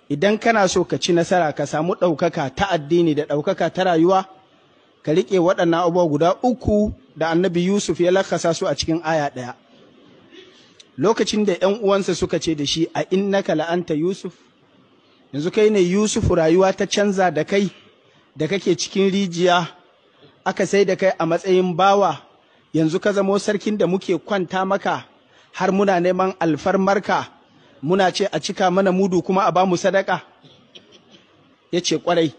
idan kana so ka ci nasara ka samu ɗaukaka ta addini da ɗaukaka ta rayuwa ka riƙe waɗannan abubuwa guda uku da annabi Yusuf ya lakasa su a cikin aya ɗaya. Lokacin da ‘yan uwansa suka ce da shi a innaka la'anta Yusuf, yanzu kai ne Yusuf rayuwa ta canza da kai da kake cikin rijiya aka sai da kai a matsayin bawa, yanzu ka zamo sarkin da muke kwanta maka har muna neman alfarmarka muna ce a cika mana mudu kuma a bamu sadaka. Ya ce kwarai,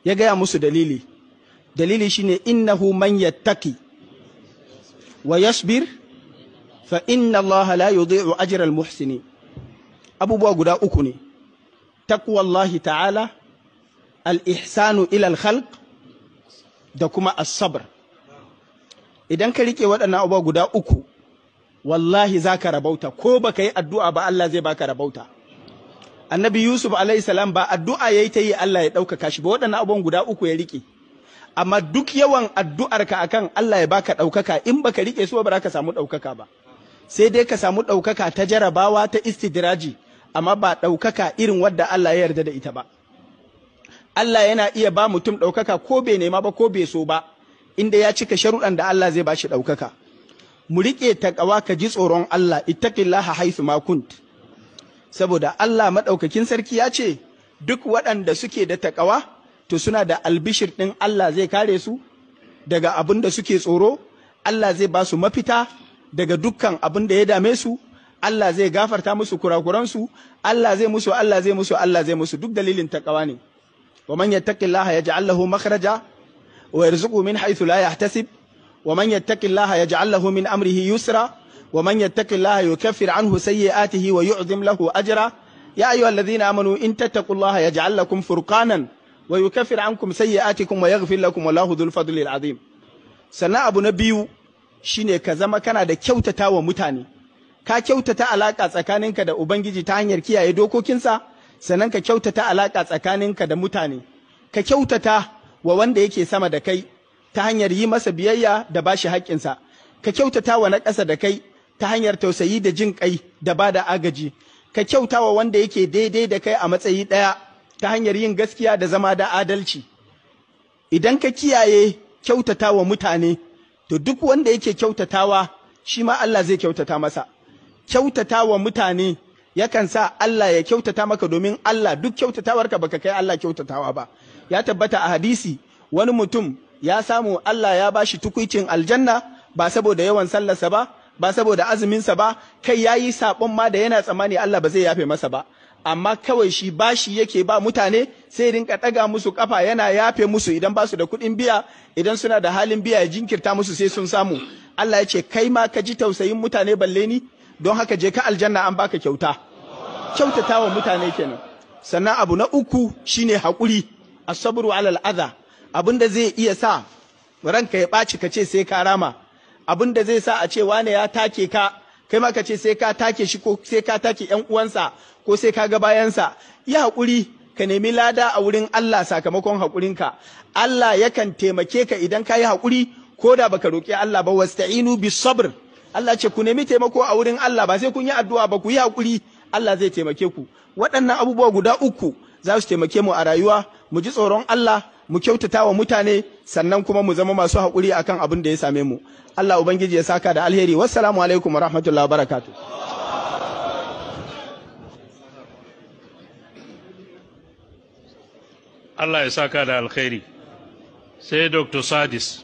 ya gaya musu dalili shine innahu man yattaki wa yasbir fa inna Allah la yudhi'u ajra al-muhsinin. Abubuwa guda uku ne, taqwallahi ta'ala, al-ihsanu ila al-khalq da kuma as-sabr. Idan ka rike waɗannan abubuwa guda uku, wallahi zaka rabauta, ko baka yi addu'a ba Allah zai baka rabauta. Annabi Yusuf alayhi salam ba addu'a yayi ta yi Allah ya ɗaukaka shi ba, waɗannan abubuwan guda uku ya rike. Amma duk yawan addu'arka akan Allah ya baka ɗaukaka, in baka rike su ba za ka samu ɗaukaka ba. Sai dai ka samu ɗaukaka ta jarabawa ta istidraji, amma ba ɗaukaka irin wadda Allah ya yarda da ita ba. Allah yana iya ba mutum ɗaukaka ko bai nema ba ko bai so ba, inda ya cika sharuɗan da Allah zai ba shi ɗaukaka. Mu riƙe taƙawa, ka ji tsoron Allah, ittaqillaha haythu ma kunt. Saboda Allah maɗaukakin sarki ya ce duk waɗanda suke da taƙawa to suna da albishir ɗin Allah zai kare su daga abin da suke tsoro, Allah zai ba su mafita daga dukkan abin da ya dame su, Allah zai gafarta musu kurakuransu, Allah zai musu duk dalilin taƙawa ne. Wa man yattaqillaha yaj'al lahu makhraja wa yarzuqhu min haythu la yahtasib wa man yattaqillaha yaj'al lahu min amrihi yusra wa man yattaqillaha yukaffir anhu sayyi'atihi wa yu'zim lahu ajra. Ya ayyuhalladhina amanu in tattaqullaha yaj'al lakum furqanan wa yukaffir ankum sayyi'atikum wa yaghfir lakum wallahu dhul fadli al-azim. Sannan abu na biyu shine ka zama kana da kyautata wa mutane, ka kyautata alaka tsakaninka da Ubangiji ta hanyar kiyaye dokokinsa, sannan ka kyautata alaka tsakaninka da mutane, ka kyautata wa wanda yake sama da kai ta hanyar yi masa biyayya da bashi haƙƙinsa, ka kyautata wa na ƙasa da kai ta hanyar tausayi da jin ƙai da ba da agaji, ka kyauta wa wanda yake daidai da kai a matsayi ɗaya ta hanyar yin gaskiya da zama da adalci. Idan ka kiyaye kyautata wa mutane, to duk wanda yake kyautatawa shi ma Allah zai kyautata masa. Kyautata wa mutane yakan sa Allah ya kyautata maka, domin Allah duk kyautatawarka baka kai Allah kyautatawa ba. Ya tabbata a hadisi wani mutum ya samu Allah ya bashi tukuicin aljanna ba saboda yawan sallarsa ba saboda azuminsa ba, kai yayi sabon ma da yana tsammani Allah ba zai yafe masa ba, amma kawai shi bashi yake ba mutane, sai rinka ɗaga musu kafa yana yafe musu idan ba su da kuɗin biya, idan suna da halin biya ya jinkirta musu sai sun samu. Allah ya ce kai ma ka ji tausayin mutane balle ni, don haka je ka aljanna an baka kyauta. Kyautatawa mutane kenan. Sannan abu na uku shine haƙuri, as-sabru alal adha. Abin da zai iya sa ranka ya ɓaci ka ce sai ka rama, abin da zai sa a ce wane ya take ka, kai ma ka ce sai ka take shi ko sai ka take ƴan uwansa ko sai ka ga bayansa. Yi haƙuri, ka nemi lada a wurin Allah sakamakon haƙurinka. Allah yakan taimake ka idan ka yi haƙuri, ko da baka roƙi Allah ba. Wasta'inu bis sabr. Allah ce ku nemi taimako a wurin Allah, ba sai kun yi addu'a ba, ku yi haƙuri, Allah zai taimake ku. Waɗannan abubuwa guda uku za su taimake mu a rayuwa, mu ji tsoron Allah, mu kyautata wa mutane, sannan kuma mu zama masu haƙuri akan abin da ya same mu. Allah Ubangiji ya saka da alheri. Wassalamu alaikum wa rahmatullahi wa barakatuh. Allah ya saka da alkhairi. Sai Dr. Sadis.